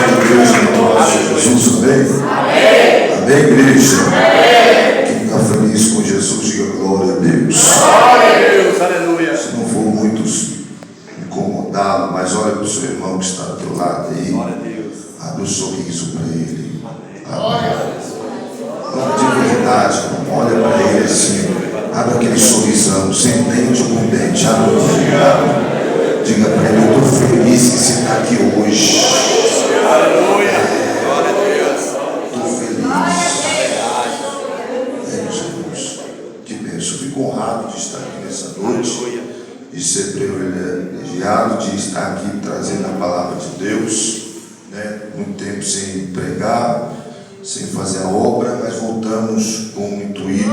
de Deus em nós, Jesus, amém? Amém, igreja? Quem está feliz com Jesus, diga glória a Deus. Glória a Deus, aleluia. Se não for muitos incomodados, mas olha para o seu irmão que está do teu lado aí. Glória a Deus. Abre um sorriso para ele. Amém. De verdade, olha para ele assim. Abre aquele sorrisão, sem dente ou com dente. Abre o sorriso. Diga para ele, eu estou feliz que você está aqui hoje. Aleluia. Glória a Deus. Estou feliz. Jesus. Que bênção. Fico honrado de estar aqui nessa noite. De ser privilegiado de estar aqui trazendo a palavra de Deus. Muito tempo sem pregar, sem fazer a obra, mas voltamos com o intuito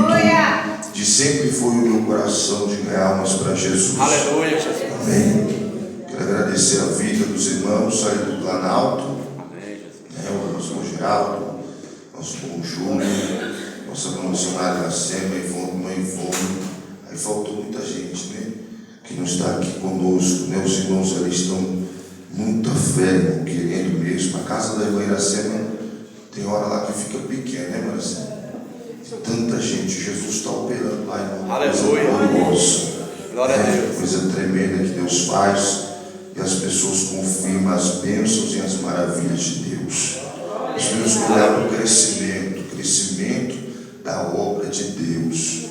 de sempre foi o meu coração de ganhar almas para Jesus. Aleluia, Jesus. Amém. Quero agradecer a vida dos irmãos saídos do Planalto. Amém, Jesus. O nosso irmão Geraldo, nosso irmão Júnior, nossa irmã missionária Iracema, mãe Ivone. Aí faltou muita gente, que não está aqui conosco. Os irmãos ali estão muita fé, querendo mesmo. A casa da irmã Iracema tem hora lá que fica pequena, né, Iracema? Tanta gente, Jesus está operando lá, irmão. Aleluia. Glória a Deus. Coisa tremenda que Deus faz. E as pessoas confirmam as bênçãos e as maravilhas de Deus. Nós temos que olhar para o crescimento da obra de Deus.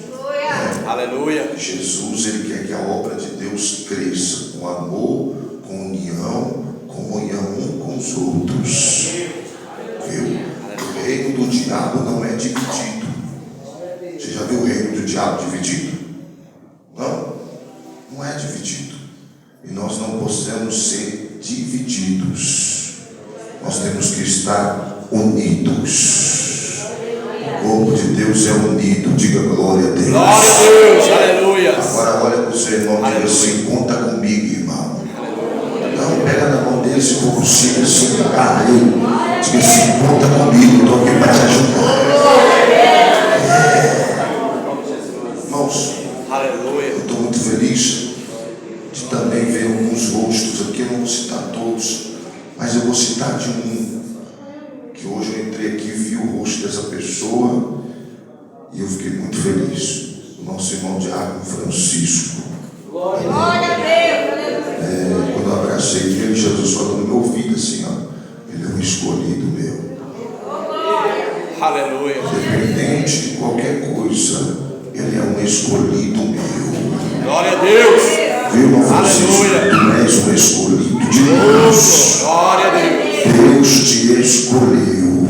Aleluia. Jesus, ele quer que a obra de Deus cresça com amor, com união, comunhão um com os outros. Viu? O reino do diabo não é dividido. Você já viu o reino do diabo dividido? Não? Não é dividido. E nós não podemos ser divididos. Nós temos que estar unidos. O corpo de Deus é unido. Diga glória a Deus. Glória a Deus, aleluia. Agora olha para o seu irmão e diga assim: conta comigo, irmão. Não, pega na mão dele, se for possível, assim, agarra ele. Diga assim: conta comigo, estou aqui para te ajudar. Irmãos, aleluia. eu estou muito feliz de também ver alguns rostos aqui. Eu não vou citar todos, mas eu vou citar de um que hoje eu entrei aqui e vi o rosto dessa pessoa e eu fiquei muito feliz. O nosso irmão Diácono Francisco. Glória a Deus. Quando eu abracei ele, Jesus falou no meu ouvido assim: ó, ele é um escolhido meu. Aleluia. Independente de qualquer coisa, ele é um escolhido meu. Glória a Deus. Viu, irmão Francisco? Tu és um escolhido de Deus. Glória a Deus. Deus te escolheu.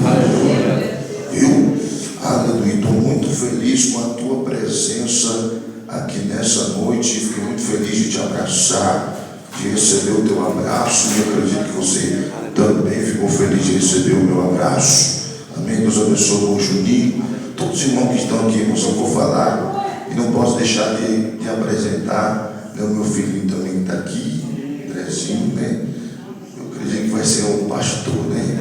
Viu? Aleluia. Estou muito feliz com a tua presença aqui nessa noite. Fiquei muito feliz de te abraçar, de receber o teu abraço. E eu acredito que você também ficou feliz de receber o meu abraço. Amém. Deus abençoe o Juninho. Todos os irmãos que estão aqui, irmãos, eu vou falar. E não posso deixar de apresentar o meu filhinho também que está aqui, Andrezinho, Eu acredito que vai ser um pastor, Ele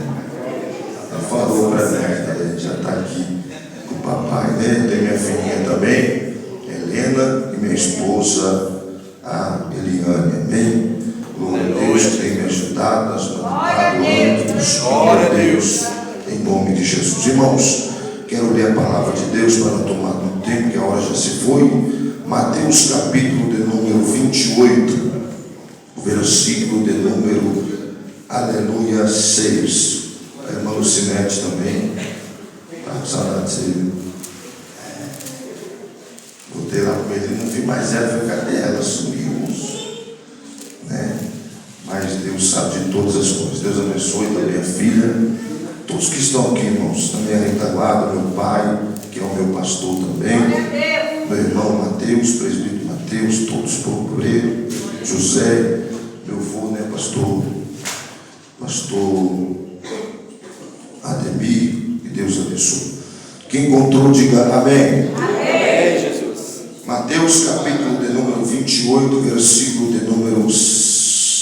falou para mim, já está aqui com o papai, Tem minha filhinha também, Helena, e minha esposa, a Eliane, amém? Glória a Deus, que tem me ajudado, nas novidades. Glória a Deus, em nome de Jesus. Irmãos, quero ler a palavra de Deus para não tomar muito tempo, que a hora já se foi. Mateus capítulo de número 28, versículo de número, aleluia, 6. A irmã Lucinete também, está com saudade de você. Voltei lá com ele, não vi mais ela, falei, cadê ela? Sumiu, Mas Deus sabe de todas as coisas. Deus abençoe também a filha, todos que estão aqui, irmãos, também a retaguarda, meu pai, que é o meu pastor também, meu irmão Mateus, presbítero Mateus, todos por ele, José, meu avô, pastor Ademir, que Deus abençoe. Quem encontrou, diga amém. Amém, Jesus. Mateus capítulo de número 28, versículo de número 5.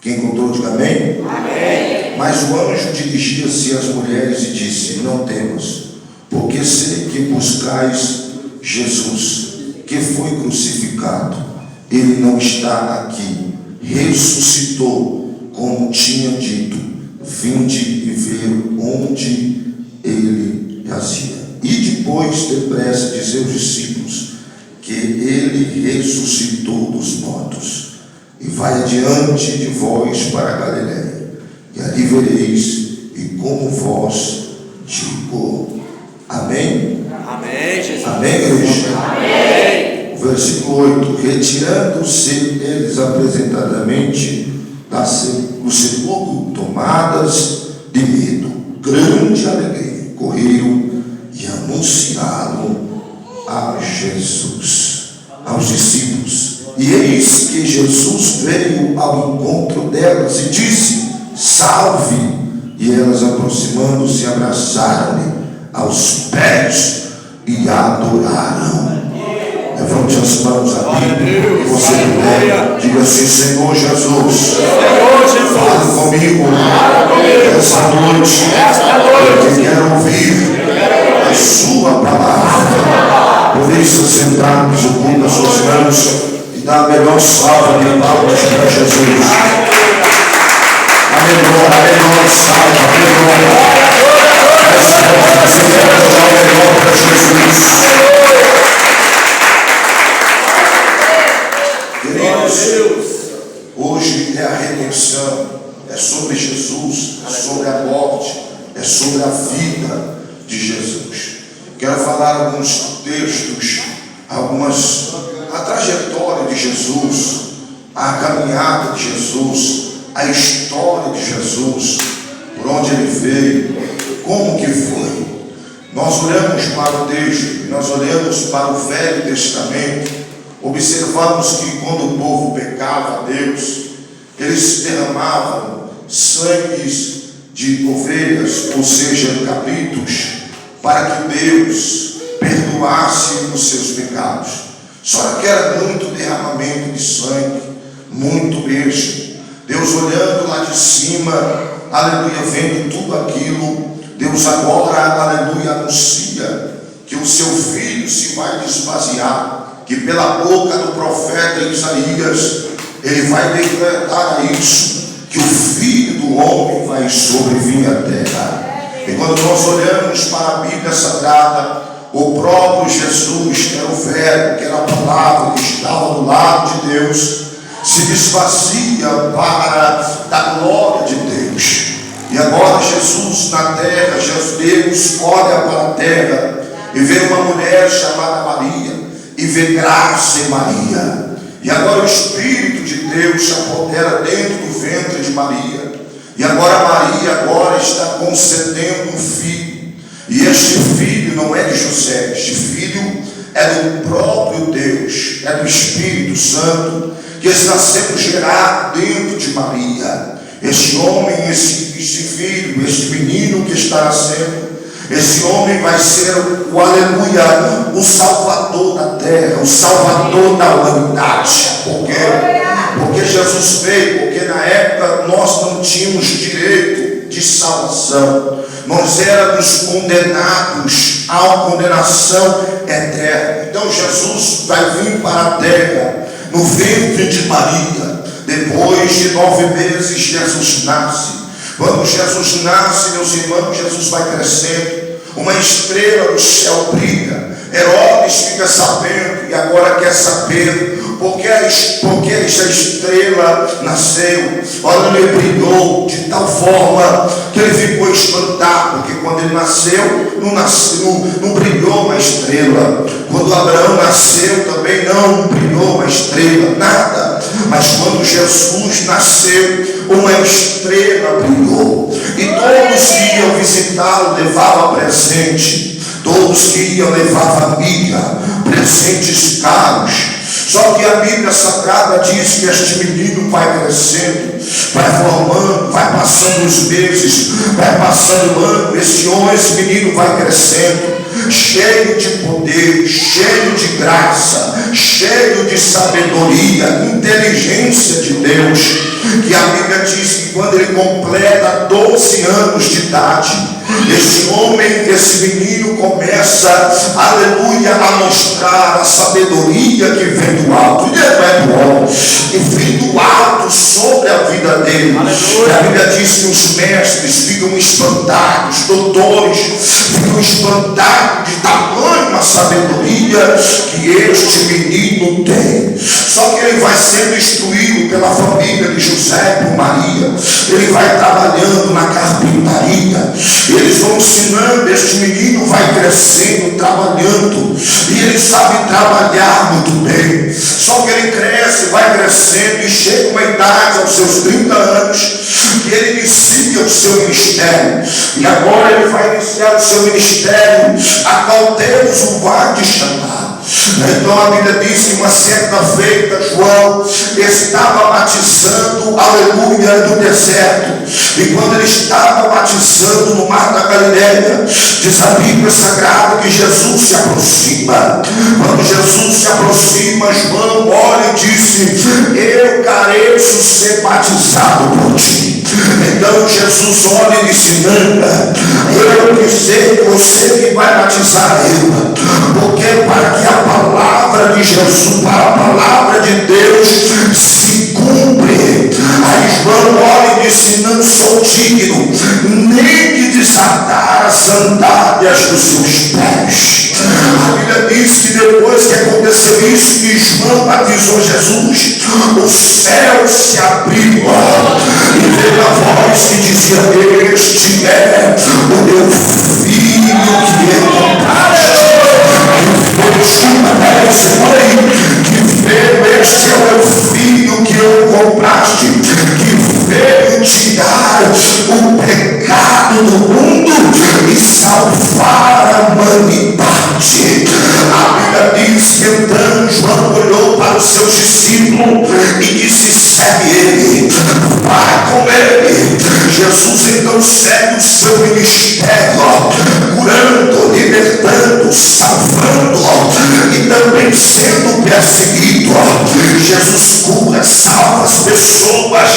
Quem encontrou, diga amém. Amém. Mas o anjo dirigia-se às mulheres e disse: não temas, porque sei que buscais Jesus, que foi crucificado. Ele não está aqui, ressuscitou, como tinha dito. Vinde e ver onde ele jazia. E depois, depressa, dizer aos discípulos que ele ressuscitou dos mortos, e vai adiante de vós para a Galiléia, e ali vereis, e como vós digo. Amém? Amém, Jesus. Amém, igreja? Amém. O versículo 8: retirando-se eles apresentadamente do sepulcro, tomadas de medo, grande alegria, correram e anunciaram a Jesus, aos discípulos. E eis que Jesus veio ao encontro delas e disse: salve! E elas, aproximando-se, abraçaram-lhe aos pés e adoraram. Levante as mãos à Bíblia, que você puder, diga assim: Senhor Jesus, fale comigo essa noite, porque quero ouvir a sua palavra. Por isso, sentarmos o culto nas suas mãos e dar a melhor salva de palmas para Jesus. A melhor salva, a melhor. Você quer dar o melhor para Jesus. Queridos, hoje é a redenção, é sobre Jesus, é sobre a morte, é sobre a vida de Jesus. Quero falar alguns textos, a trajetória de Jesus, a caminhada de Jesus, a história de Jesus, por onde ele veio, como que foi. Nós olhamos para o texto, nós olhamos para o Velho Testamento, observamos que quando o povo pecava a Deus, eles derramavam sangues de ovelhas, ou seja, cabritos, para que Deus perdoasse os seus pecados. Só que era muito derramamento de sangue, muito mesmo. Deus olhando lá de cima, aleluia, vendo tudo aquilo, Deus agora, aleluia, anuncia que o seu filho se vai esvaziar, que pela boca do profeta Isaías, ele vai decretar isso, que o Filho do Homem vai sobrevir à terra. E quando nós olhamos para a Bíblia Sagrada, o próprio Jesus, que era o Verbo, que era a palavra que estava do lado de Deus, se esvazia para a glória de Deus. E agora Jesus na terra, Deus olha para a terra e vê uma mulher chamada Maria, e vê graça em Maria. E agora o Espírito de Deus se apodera dentro do ventre de Maria. E agora Maria está concedendo um filho. E este filho não é de José, este filho é do próprio Deus, é do Espírito Santo, que está sendo gerado dentro de Maria. Este homem, esse filho, este menino que está nascendo, esse homem vai ser o aleluia, o salvador da terra, o salvador da humanidade. Por quê? Porque Jesus veio, porque na época nós não tínhamos direito de salvação. Nós éramos condenados a uma condenação eterna. Então Jesus vai vir para a terra, no ventre de Maria. Depois de 9 meses Jesus nasce. Quando Jesus nasce, meus irmãos, Jesus vai crescendo. Uma estrela do céu brilha. Herodes fica sabendo e agora quer saber porque essa estrela nasceu. Olha, ele brilhou de tal forma que ele ficou espantado, porque quando ele nasceu, não brilhou uma estrela. Quando Abraão nasceu, também não brilhou uma estrela, nada. Mas quando Jesus nasceu, uma estrela brilhou. E todos que iam visitá-lo levavam presente. Todos que iam levar família, presentes caros. Só que a Bíblia Sagrada diz que este menino vai crescendo, vai formando, vai passando os meses, vai passando o ano. Esse menino vai crescendo, cheio de poder, cheio de graça, cheio de sabedoria, inteligência de Deus. Que a Bíblia diz que quando ele completa 12 anos de idade, esse homem, esse menino começa, aleluia, a mostrar a sabedoria que vem do alto. Ele não é do homem, que vem do alto algo sobre a vida dele. A Bíblia diz que os mestres ficam espantados, doutores ficam espantados de tamanha sabedoria que este menino tem. Só que ele vai sendo instruído pela família de José e por Maria. Ele vai trabalhando na carpintaria. Eles vão ensinando, este menino vai crescendo, trabalhando. E ele sabe trabalhar muito bem. Só que ele cresce, vai crescendo e chega uma idade aos seus 30 anos que ele inicia o seu ministério. E agora ele vai iniciar o seu ministério, a qual Deus o vai te chamar. Então a Bíblia diz que uma certa feita João estava batizando, aleluia, no deserto. E quando ele estava batizando no mar da Galileia, diz a Bíblia Sagrada que Jesus se aproxima. Quando Jesus se aproxima, João olha e disse: eu careço ser batizado por ti. Então Jesus olha e disse: eu dizer você que vai batizar eu, porque para que a palavra de Jesus, para a palavra de Deus se cumpre. Aí João olha e disse: não sou digno nem de desatar as sandálias dos seus pés. A Bíblia diz que depois que aconteceu isso, que João batizou Jesus, o céu se abriu e veio a voz que dizia: este é o meu filho que eu compraste. Que veio, este é o meu filho que eu compraste, que veio tirar o pecado do mundo e salvar a humanidade. A Bíblia diz que então João olhou para os seus discípulos e disse: segue ele, vai com ele. Jesus então segue o seu ministério, curando, libertando, salvando e também sendo perseguido. Jesus cura, salva as pessoas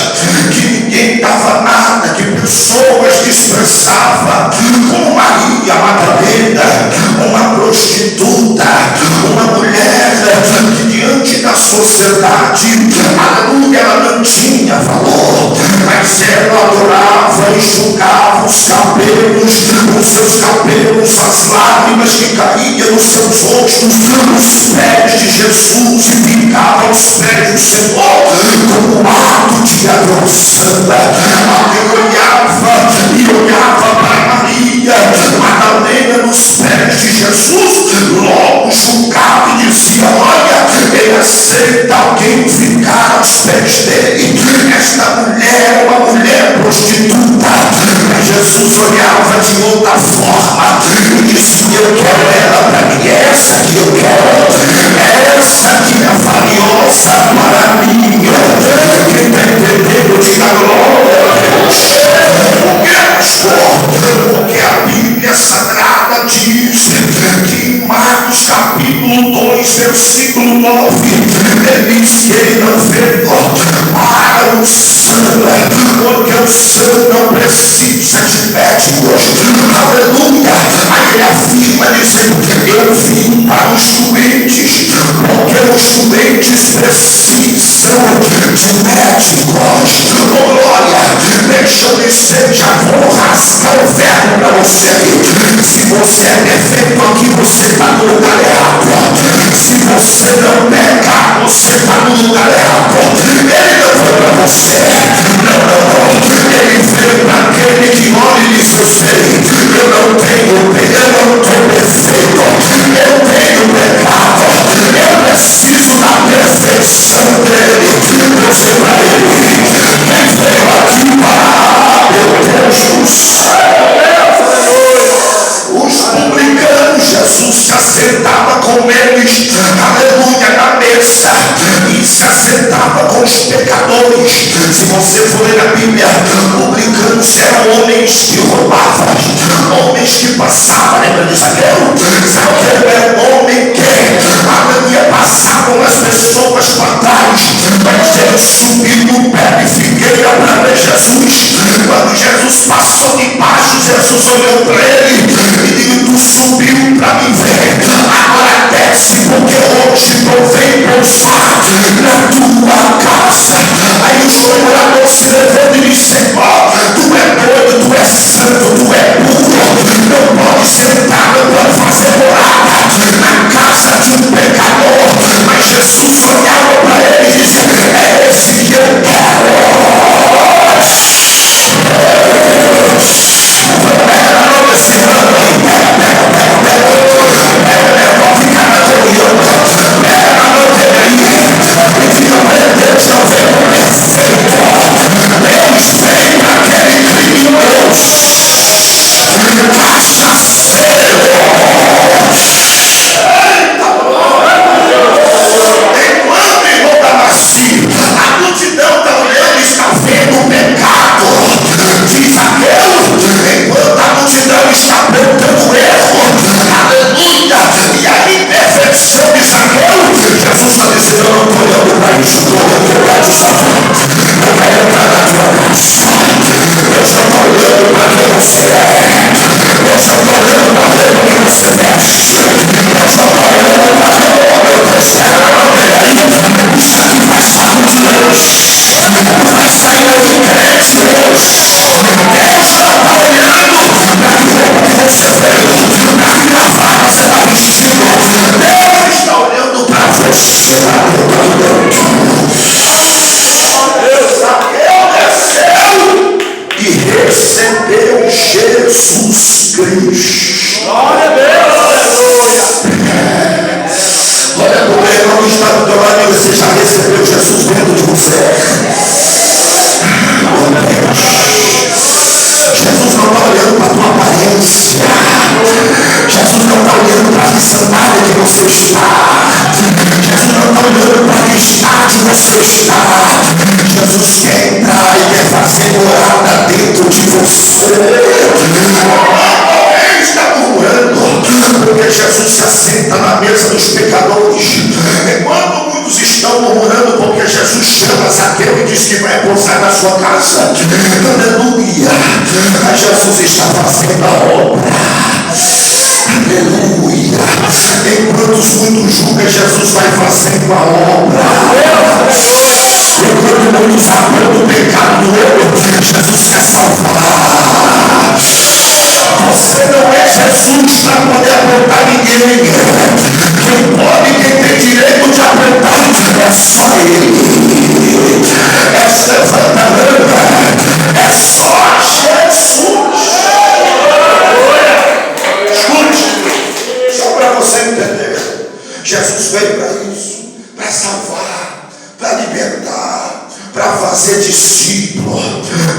que ninguém dava nada, que pessoas desprezavam, como Maria Madalena, uma prostituta, uma mulher que diante da sociedade, aleluia, ela não tinha valor, mas ela adorava, enxugava os cabelos, os seus cabelos, as lágrimas que caíam nos seus rostos, os pés de Jesus, e ficava aos pés do Senhor como um ato de adoração. Alguém olhava para Maria Madalena nos pés de Jesus, logo julgava e dizia: olha, ele aceita alguém ficar aos pés dele. Esta mulher é uma mulher prostituta. Mas Jesus olhava de outra forma e disse: eu quero ela para mim, essa que eu quero, essa que é valiosa para mim. Quem está entendendo, diga glória a Deus. Porque a Bíblia Sagrada diz que em Marcos capítulo 2, versículo 9, ele diz que ele não veio para o santo, porque o santo não precisa de médicos. Aleluia. Aí ele afirma dizendo: eu vim para os doentes, porque os doentes precisam de médicos. Oh, glória. Deixa eu dizer, já vou rasgar o verbo para você. Se você é defeito aqui, você está no lugar errado. Se você não peca, você está no lugar errado. Ele não foi para você. Não. Ele veio para aquele que olha e diz: eu sei, eu não estou perfeito, eu tenho pecado, eu preciso da perfeição dele. Você vai ele. Quem veio aqui para, meu Deus do céu, os publicanos, Jesus se assentava com eles, aleluia, na mesa, e se assentava com os pecadores. Se você for ler a Bíblia, publicanos eram homens que roubavam, homens que passavam, lembra de Zaqueu? Zaqueu era um homem que, aleluia, passavam as pessoas para trás, mas ele subiu no pé de figueira para ver Jesus. Quando Jesus passou debaixo, Jesus olhou para ele e disse: tu subiu para me ver, agora desce, porque hoje eu venho pousar na tua casa. Aí os feliz. Glória a Deus, aleluia. Olha para o meu irmão que está do teu lado e você já recebeu Jesus dentro de você. Jesus não está olhando para a tua aparência. Jesus não está olhando para a sandália que você está. Jesus não está olhando para que estágio você está. Jesus quer entrar e quer fazer morada dentro de você. Alguém está murmurando porque Jesus se assenta na mesa dos pecadores. Enquanto muitos estão murmurando porque Jesus chama Zaqueu e diz que vai pousar na sua casa. Aleluia. Mas Jesus está fazendo a obra. Aleluia. Enquanto muitos julgam, Jesus vai fazendo a obra. Enquanto muitos apontam o pecado do outro, Jesus quer salvar. Você não é Jesus para poder apontar ninguém. Quem pode, quem tem direito de apontar é só Ele. Essa levanta-lâmpada é só Jesus. Escute, só para você entender. Jesus veio para isso, para salvar, para libertar, para fazer discípulo.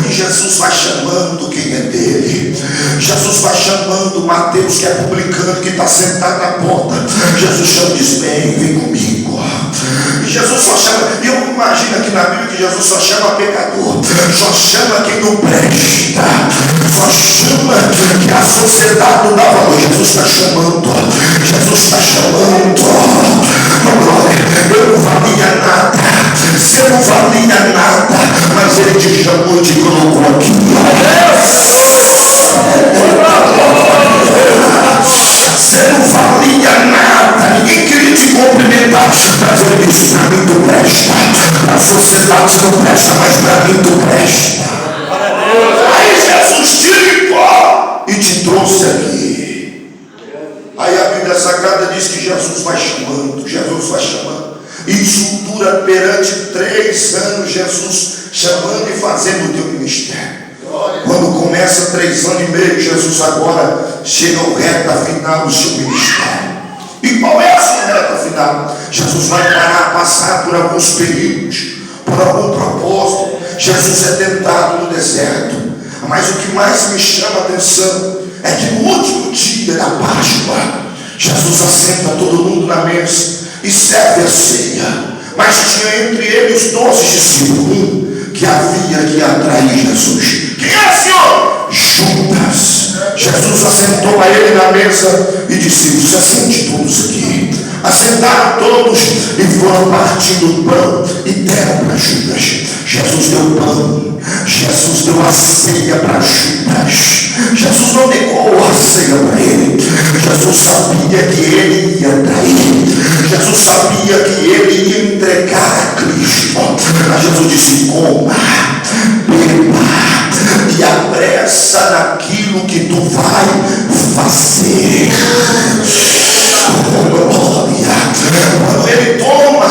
E Jesus vai chamando quem é dele. Jesus vai chamando Mateus, que é publicano, que está sentado na porta. Jesus chama e diz: vem comigo. E Jesus só chama, e eu imagino aqui na Bíblia que Jesus só chama pecador, só chama quem não presta, só chama que a sociedade não dá valor. Jesus está chamando, Jesus está chamando. Eu não valia nada, você não valia nada, mas Ele te chamou e te colocou aqui. Você não valia nada, ninguém queria te cumprimentar, mas Ele disse: para mim tu presta. A sociedade não presta, mas para mim tu presta. Aí Jesus te limpou e te trouxe aqui. Aí a Bíblia Sagrada diz que Jesus vai chamando, Jesus vai chamando. Isso dura perante 3 anos, Jesus chamando e fazendo o teu ministério. Quando começa 3 anos e meio, Jesus agora chega ao reta final do seu ministério. E qual é a sua reta final? Jesus vai passar por alguns períodos, por algum propósito. Jesus é tentado no deserto. Mas o que mais me chama a atenção é que no último dia da Páscoa, Jesus assenta todo mundo na mesa e serve a ceia. Mas tinha entre eles 12 discípulos que havia que atrair Jesus. Quem é, Senhor? Judas. Jesus assentou a ele na mesa e disse: se assente todos aqui. Assentaram todos e foram partindo o pão e deram para Judas. Jesus deu pão, Jesus deu a ceia para Judas. Jesus não negou a ceia para ele. Jesus sabia que ele ia trair. Jesus sabia que ele ia entregar a Cristo. Mas Jesus disse: coma, beba e apressa naquilo que tu vai fazer. Glória. Quando ele toma,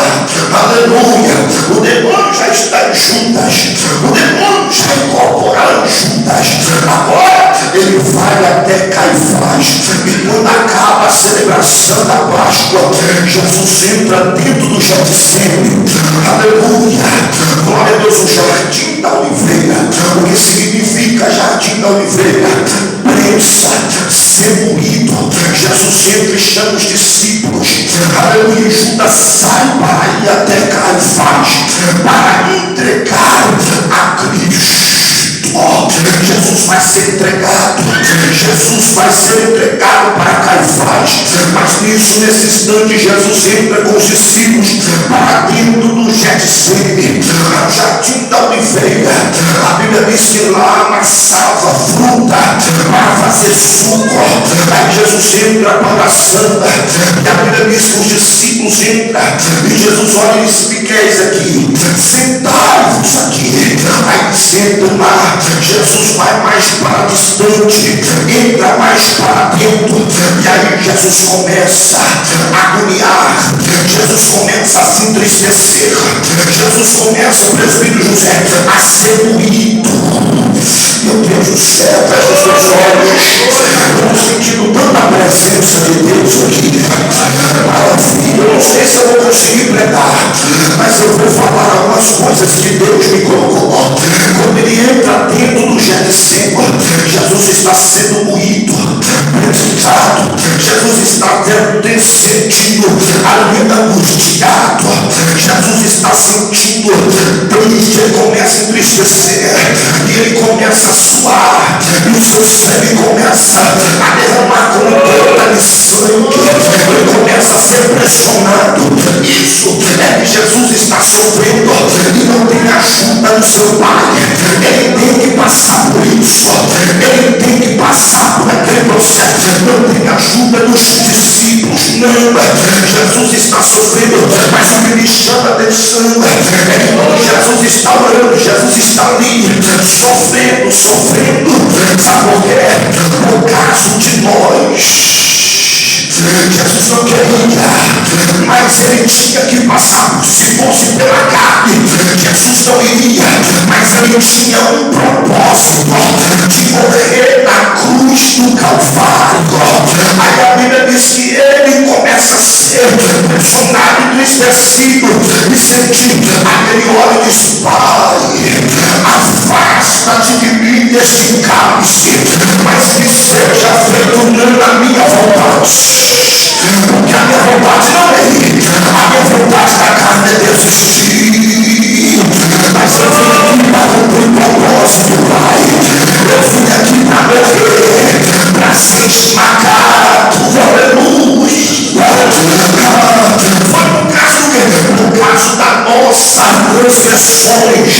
aleluia, o demônio já está em Judas, o demônio já incorporou em Judas. Agora ele vai até Caifás, e quando acaba a celebração da Páscoa, Jesus entra dentro do Getsemane. Aleluia, glória a Deus. O jardim da oliveira, o que significa jardim da oliveira? Prensa, ser moído. Jesus entra e chama os discípulos. Aleluia. Judas sai para ir até Caifás para entregar a Cristo. Jesus vai ser entregado. Jesus vai ser entregado para Caifás. Mas nisso, nesse instante, Jesus entra com os discípulos para dentro do Getsemane, ao jardim da oliveira. A Bíblia diz que lá amassava fruta para fazer suco. Aí Jesus entra para a santa, e a Bíblia diz que os discípulos entram e Jesus olha e diz: fiqueis aqui, sentai-vos aqui. Aí sentam lá. Jesus vai mais para distante, entra mais para dentro, e aí Jesus começa a agoniar, Jesus começa a se entristecer, Jesus começa, o presbítero José, a ser moído. Meu Deus do céu, feche os seus olhos. Eu estou sentindo tanta presença de Deus aqui. Maravilha, eu não sei se eu vou conseguir pregar, mas eu vou falar algumas coisas que Deus me colocou. Quando ele entra dentro do Getsemane, Jesus está sendo moído, predicado. Jesus está sentindo ali angustiado. Jesus está sentindo triste. Ele começa a entristecer e ele começa a suar, e o seu sangue começa a derramar como gota de sangue. Ele começa a ser pressionado. Isso é que Jesus está sofrendo e não tem ajuda do seu Pai. Ele tem que passar por isso. Ele tem que passar por aquele processo. Não tem ajuda dos discípulos, não. Jesus está sofrendo, mas o que me chama a atenção é que quando Jesus está orando, Jesus está ali sofrendo. Sabe por quê? No caso de nós, Jesus não queria, mas ele tinha que passar. Se fosse pela carne, Jesus não iria, mas ele tinha um propósito de morrer na cruz do Calvário. Aí a Bíblia diz que ele começa a ser pressionado, entristecido e sentindo aquele óleo de diz: Pai, afasta-te de mim deste cálice, mas que seja feito não na minha vontade. Porque a minha vontade não é ir, a minha vontade da carne é desistir. Mas eu vim aqui para cumprir o propósito, Pai. Eu vim aqui para morrer, para ser esmagado. Aleluia. Foi no caso da nossa transgressões,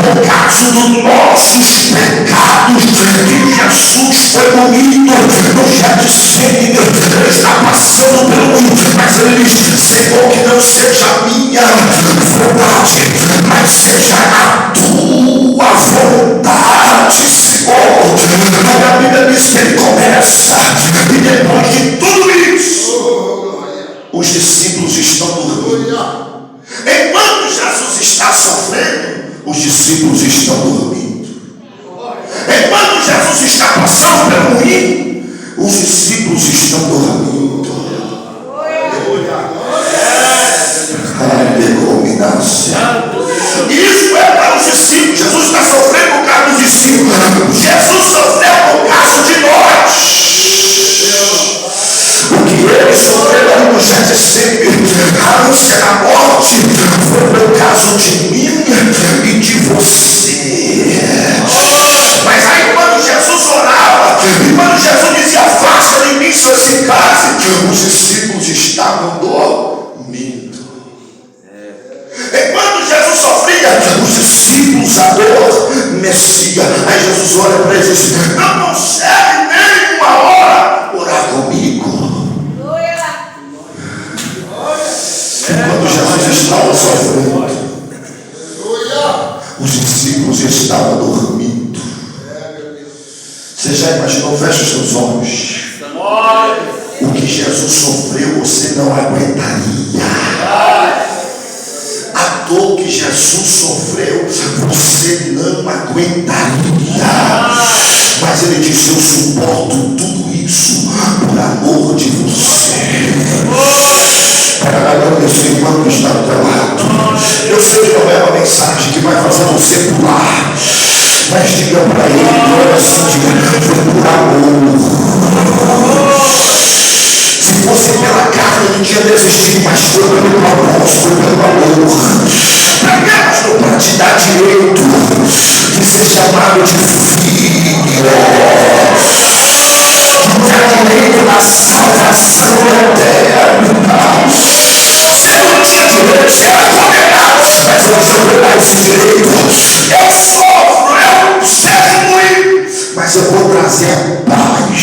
no caso dos nossos pecados, que Jesus foi moído no Getsemane. Ele está passando pelo mundo, mas ele diz: Senhor, que não seja a minha vontade, mas seja a tua vontade, Senhor. Mas a Bíblia diz que ele começa, e depois de tudo isso, os discípulos estão dormindo. Enquanto Jesus está sofrendo, os discípulos estão dormindo. Enquanto Jesus está passando pelo moinho, os discípulos estão dormindo. Isso é para os discípulos. Jesus está sofrendo por causa dos discípulos. Jesus sofreu por causa de nós. O que ele sofreu ali no Getsemane, a ânsia da morte, foi por causa de mim e de você. Mas aí quando Jesus orava, e quando Jesus dizia: afasta de mim seus encastes, os discípulos estavam dormindo. E quando Jesus sofria, os discípulos adormeciam. Aí Jesus olha para eles e diz: não consegue nem uma hora orar comigo. Quando Jesus estava sofrendo, os discípulos estavam dormindo. Você já imaginou? Fecha os seus olhos. O que Jesus sofreu, você não aguentaria. A dor que Jesus sofreu, você não aguentaria. Mas ele disse: eu suporto tudo isso por amor de você. Para agradecer enquanto está do teu lado. Eu sei que não é uma mensagem que vai fazer você pular, mas diga para ele: olha assim, diga, foi por amor. Se fosse pela carne, eu não tinha desistido, mas foi pelo propósito, foi pelo amor. Para te dar direito de ser chamado de filho, de dar direito da salvação eterna. Você não tinha direito, você era condenado, mas hoje eu vou dar esse direito. Eu sofro, eu sejo ruim, mas eu vou trazer paz.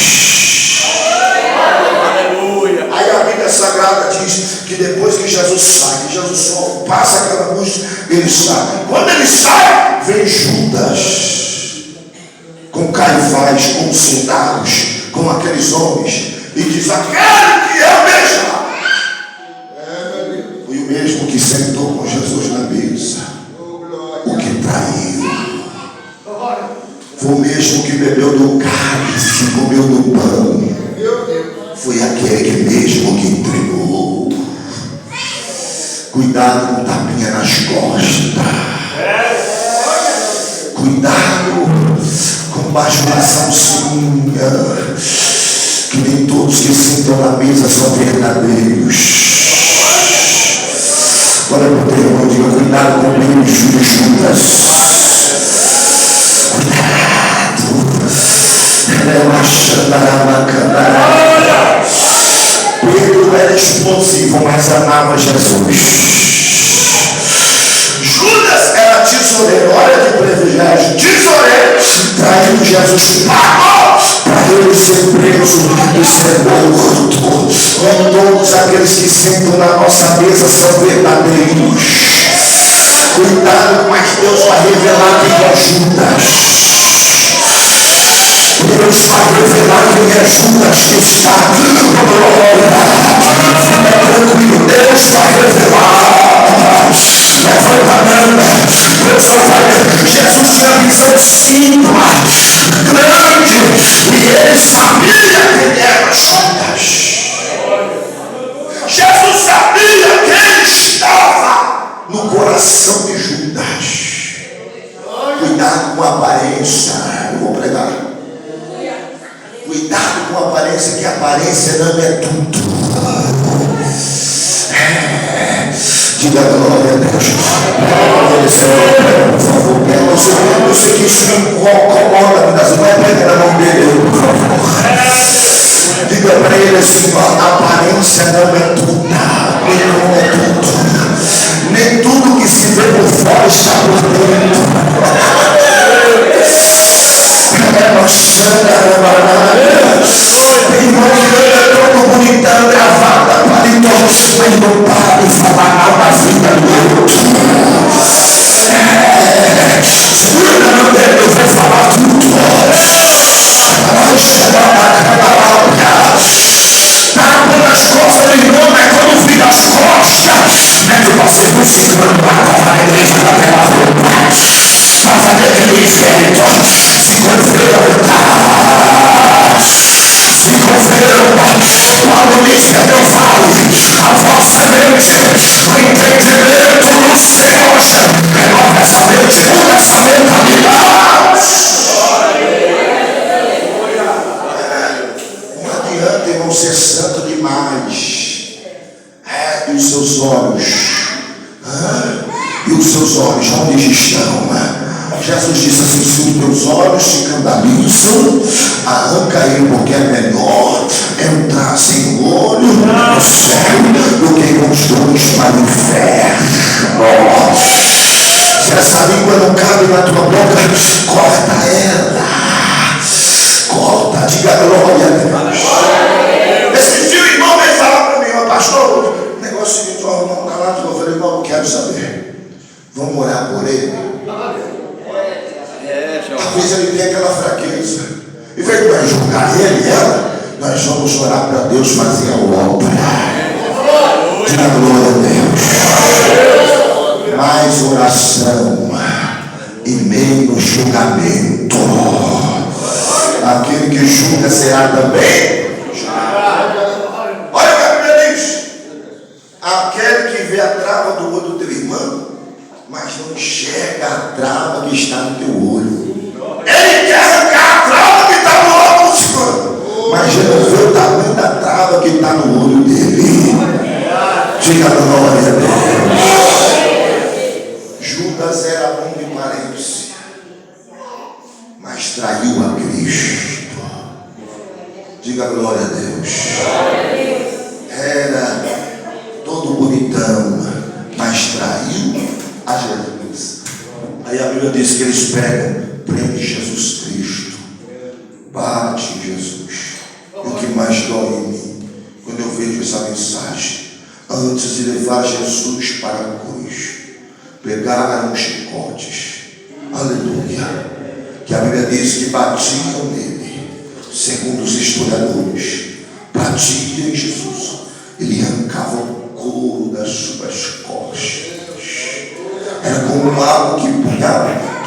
Aí a Bíblia Sagrada diz que depois que Jesus sai, que Jesus sofre, passa aquela luz, ele sai. Quando ele sai, vem Judas, com Caifás, com os soldados, com aqueles homens, e diz: aquele que eu beijar foi o mesmo que sentou com Jesus na mesa, o que traiu. Foi o mesmo que bebeu do cálice, comeu do pão, foi aquele mesmo que entregou. Cuidado com tapinha nas costas. Cuidado com bajulaçãozinha, que nem todos que sentam na mesa são verdadeiros. Olha para o teu irmão, diga: cuidado com o beijo de Judas. Pedro era explosivo, mas amava Jesus. Judas era tesoureiro, olha que privilégio. Tesoureiro traiu Jesus, pagou para ele ser preso e ser morto. Nem todos aqueles que sentam na nossa mesa são verdadeiros. Cuidado, mas Deus vai revelar quem é Judas. Deus vai revelar quem é Judas que está na glória. Fica tranquilo, Deus vai revelar. Levanta a mão. Jesus tinha visão simples, grande, e ele sabia quem era Judas. Jesus sabia quem estava no coração de Judas. Cuidado com a aparência. Eu vou pregar. Cuidado com a aparência, que a aparência não é tudo. Diga glória a Deus. Por favor, eu sei que isso me incomoda, mas não é pega na mão dele, por favor. Diga para ele assim: a aparência não é tudo. Ele não é tudo. Nem tudo que se vê por fora está por dentro. Tem irmão que anda todo bonitão, gravata, paletó, mas não para de falar mal da vida do outro. Segura na mão dele, eu vou falar tudo. Tapa nas costas do irmão, mas quando vira as costas, mete o parceiro no segurando para cortar a igreja da palavra. Para fazer aquele inferno, se converta. Se converta. Quando me escreveu, fale a vossa mente, o entendimento dos céus. Renova essa mente, muda essa mentalidade. Não adianta, irmão, ser santo demais. E os seus olhos? E os seus olhos, onde estão? Jesus disse assim: se os teus olhos te escandalizam, arranca ele, porque é melhor entrar sem olho no céu do que com os dois para o inferno. Se essa língua não cabe na tua boca, corta ela. Corta, diga glória a Deus. Esse dia o irmão veio falar para mim: pastor, o negócio espiritual não está lá. Eu falei: irmão, não quero saber. Vamos orar por ele. Talvez ele tenha aquela fraqueza. E vem para julgar ele e ela. Nós vamos orar para Deus fazer a obra. Diga glória a Deus. Mais oração e menos julgamento. Aquele que julga será também. Olha o que a Bíblia diz: aquele que vê a trava do olho do teu irmão, mas não enxerga a trava que está no teu olho. Ele quer arrancar a trava que está no olho do Senhor, mas já não vê o tamanho da trava que está no olho dele. Diga glória a Deus. Judas era bom de aparência, mas traiu a Cristo. Diga glória a Deus. Era todo bonitão, mas traiu a Jesus. Aí a Bíblia diz que eles pegam, prende Jesus Cristo, bate em Jesus. E o que mais dói em mim, quando eu vejo essa mensagem, antes de levar Jesus para a cruz, pegaram chicotes, aleluia, que a Bíblia diz que batiam nele, segundo os historiadores, batiam em Jesus, ele arrancava o couro das suas costas. Era como algo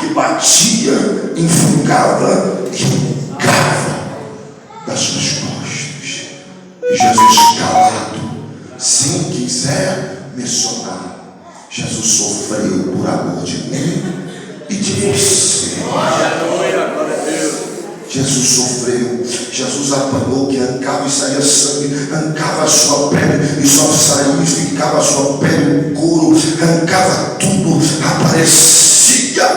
que batia enforcava e arrancava das suas costas. E Jesus calado, sem quiser mencionar, Jesus sofreu por amor de mim e de você. Jesus sofreu, Jesus apanhou, que arrancava e saía sangue, arrancava a sua pele e só saía e ficava a sua pele, o couro, arrancava tudo, aparecia.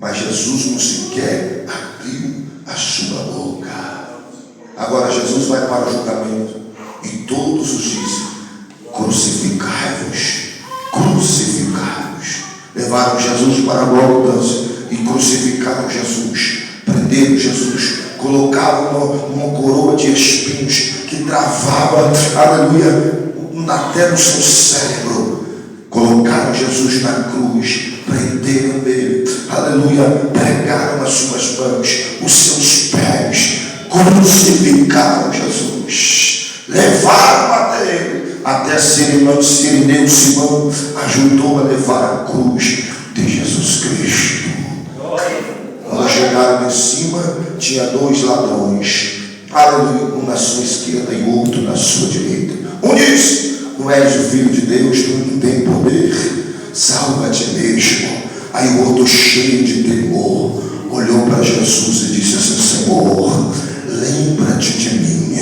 Mas Jesus não sequer abriu a sua boca. Agora Jesus vai para o julgamento e todos os dizem: crucificai-vos, crucificai-vos. Levaram Jesus para a Gólgota e crucificaram Jesus, prenderam Jesus, colocavam uma coroa de espinhos que travava, aleluia, até no seu cérebro. Colocaram Jesus na cruz, prenderam ele, aleluia, pregaram nas suas mãos, os seus pés, crucificaram Jesus, levaram até ele, até Sirineu Simão ajudou a levar a cruz de Jesus Cristo. Quando chegaram em cima, tinha 2 ladrões, aleluia, um na sua esquerda e outro na sua direita. Um disse: não és o Filho de Deus, tu não tem poder, salva-te mesmo. Aí o outro, cheio de temor, olhou para Jesus e disse assim: Senhor, lembra-te de mim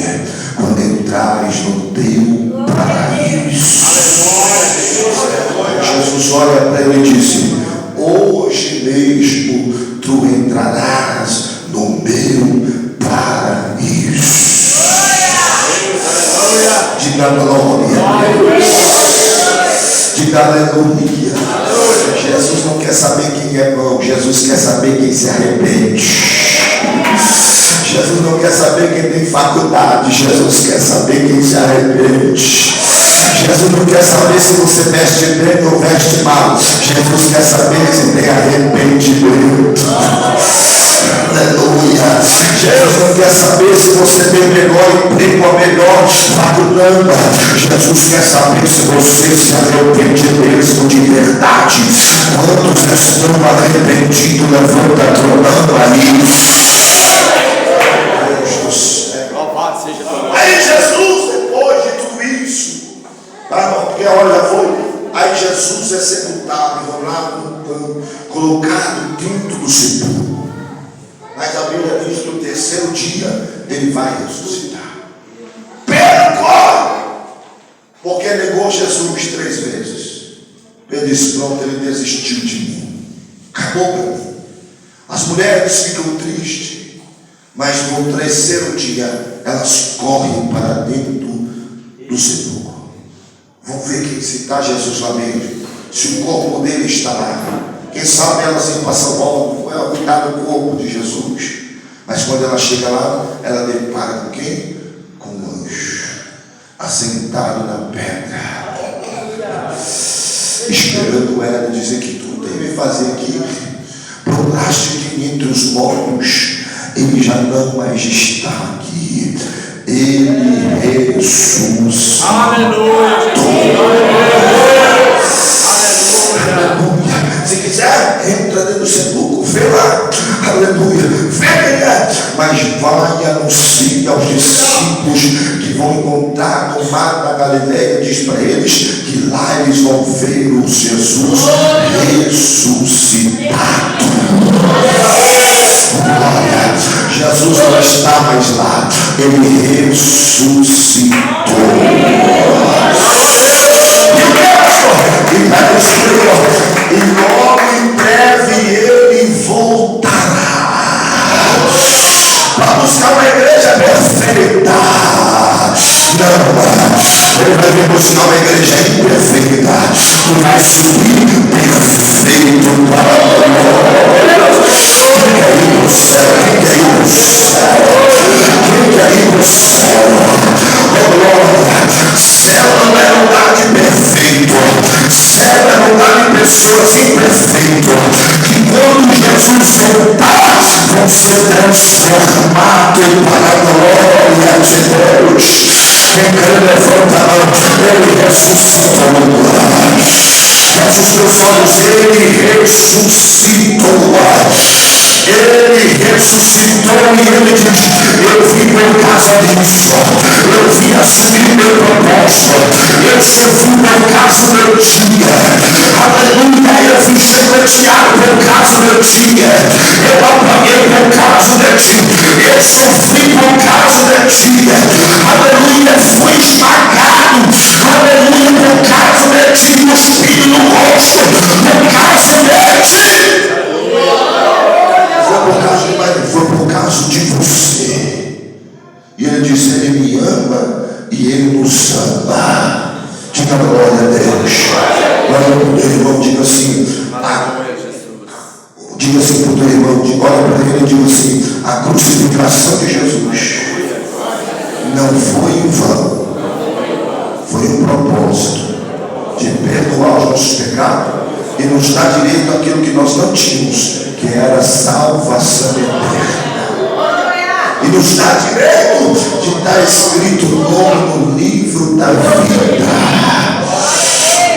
quando entrares no teu paraíso. Jesus olha para ele e disse: hoje mesmo tu entrarás no meu paraíso. Diga glória, diga aleluia. Jesus não quer saber quem é bom, Jesus quer saber quem se arrepende. Jesus não quer saber quem tem faculdade, Jesus quer saber quem se arrepende. Jesus não quer saber se você veste bem ou veste mal, Jesus quer saber se tem arrependimento. Aleluia. Jesus não quer saber se você tem melhor emprego ou melhor faculdade, Jesus quer saber se você se arrepende mesmo de verdade. Quantos estão arrependidos, levanta a tua mão aí. Aí Jesus, depois de tudo isso, porque olha, aí Jesus é sepultado, enrolado no pano, colocado dentro do sepulcro. Mas a Bíblia diz que no terceiro dia ele vai ressuscitar. Pedro corre, porque negou Jesus 3 vezes. Pedro disse: pronto, ele desistiu de mim, acabou para mim. As mulheres ficam tristes, mas no terceiro dia elas correm para dentro do sepulcro. Vamos ver se está Jesus lá mesmo, se o corpo dele está lá. Quem sabe elas iam passar mal, ela cuidar do corpo de Jesus. Mas quando ela chega lá, ela depara com quem? Com um anjo, assentado na pedra, esperando ela, dizer: que tu tem me fazer aqui? Procuraste que entre os mortos, ele já não mais está aqui, ele ressuscitou. Aleluia. Se quiser, entra dentro do sepulcro, vê lá, aleluia, venha, mas vai e anuncia aos discípulos que vão encontrar no mar da Galileia. Diz para eles que lá eles vão ver o Jesus ressuscitado. Glória. Jesus não está mais lá, ele ressuscitou. E logo em breve ele voltará para buscar uma igreja perfeita. Não, ele vai vir buscar uma igreja imperfeita. Tu vai subir perfeito para a glória. Fica aí no céu, fica aí no céu, fica aí no céu. Oh glória, céu não é lugar de perfeito, céu é lugar de pessoas imperfeitas, que quando Jesus voltar, vão ser transformados para a glória de Deus. Quem crê, levanta a mão. Ele ressuscitou. Feche os teus olhos. Ele ressuscitou. Ele ressuscitou e ele diz: eu vim por causa disso, eu vim assumir meu propósito, esse eu vim por causa do meu dia, aleluia, eu vim ser pleiteado por causa do meu dia, eu apaguei por causa de ti, esse eu vim por causa de ti, aleluia, fui esmagado, aleluia, por causa de ti, cuspido no rosto, por causa de ti. Foi por causa de você. E ele disse: ele me ama e ele nos ama. Diga glória a Deus. Olha para o teu irmão, diga assim: diga assim para o teu irmão, olha para ele e diga assim: a crucificação de Jesus não foi em vão, foi um propósito de perdoar os nossos pecados e nos dar direito àquilo que nós não tínhamos, que era salvação eterna. E nos dá direito de estar escrito o nome no livro da vida.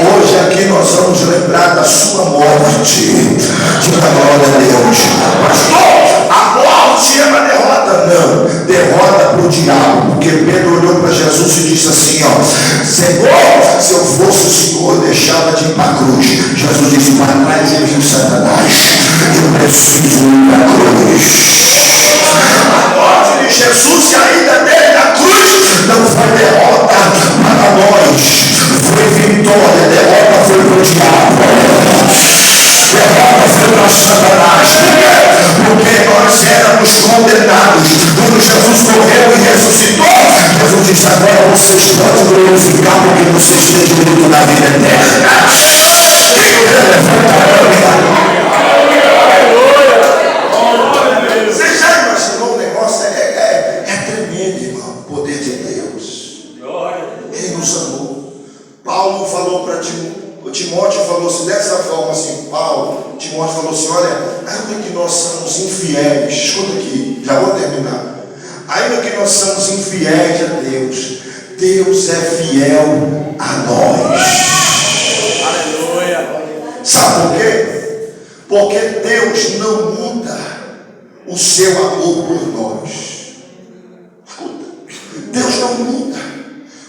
Hoje aqui nós vamos lembrar da sua morte. Diga glória a Deus. Pastor, a morte é uma derrota? Não, derrota para o diabo. Porque Pedro olhou para Jesus e disse assim: ó, Senhor, se eu fosse o Senhor, eu deixava de ir para a cruz. Jesus disse: para trás de mim, Satanás, eu preciso ir para a cruz. A morte de Jesus e ainda dele na cruz não foi derrota para nós, foi vitória. Derrota foi para o diabo, derrota foi para Satanás. Por quê? Porque nós éramos condenados. Quando Jesus morreu e ressuscitou, Jesus disse: agora vocês podem glorificar, porque vocês têm direito na vida eterna. Quem quer levantar a mão? Você já imaginou um negócio? É tremendo, irmão, o poder de Deus. Ele nos amou. Paulo falou para Timóteo, falou assim, dessa forma assim, Timóteo falou assim: olha, ainda que nós somos infiéis, escuta aqui, já vou terminar. Ainda que nós somos infiéis a Deus, Deus é fiel a nós. Aleluia. Sabe por quê? Porque Deus não muda o seu amor por nós. Escuta, Deus não muda.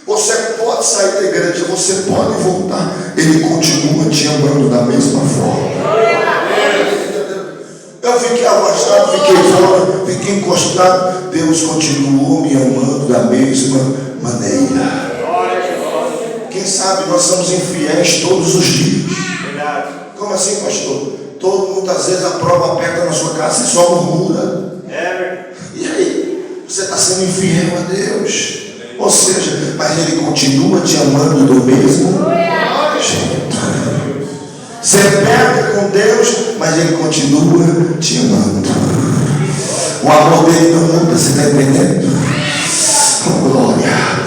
Você pode sair da igreja, você pode voltar, Ele continua te amando da mesma forma. Eu fiquei afastado, fiquei fora, fiquei encostado, Deus continuou me amando da mesma maneira. Quem sabe nós somos infiéis todos os dias. Como assim, pastor? Muitas vezes a prova aperta na sua casa e só murmura. E aí? Você está sendo infiel a Deus. Ou seja, mas Ele continua te amando do mesmo jeito. Você perde com Deus, mas Ele continua te amando. O amor dele não muda, você está entendendo? Glória.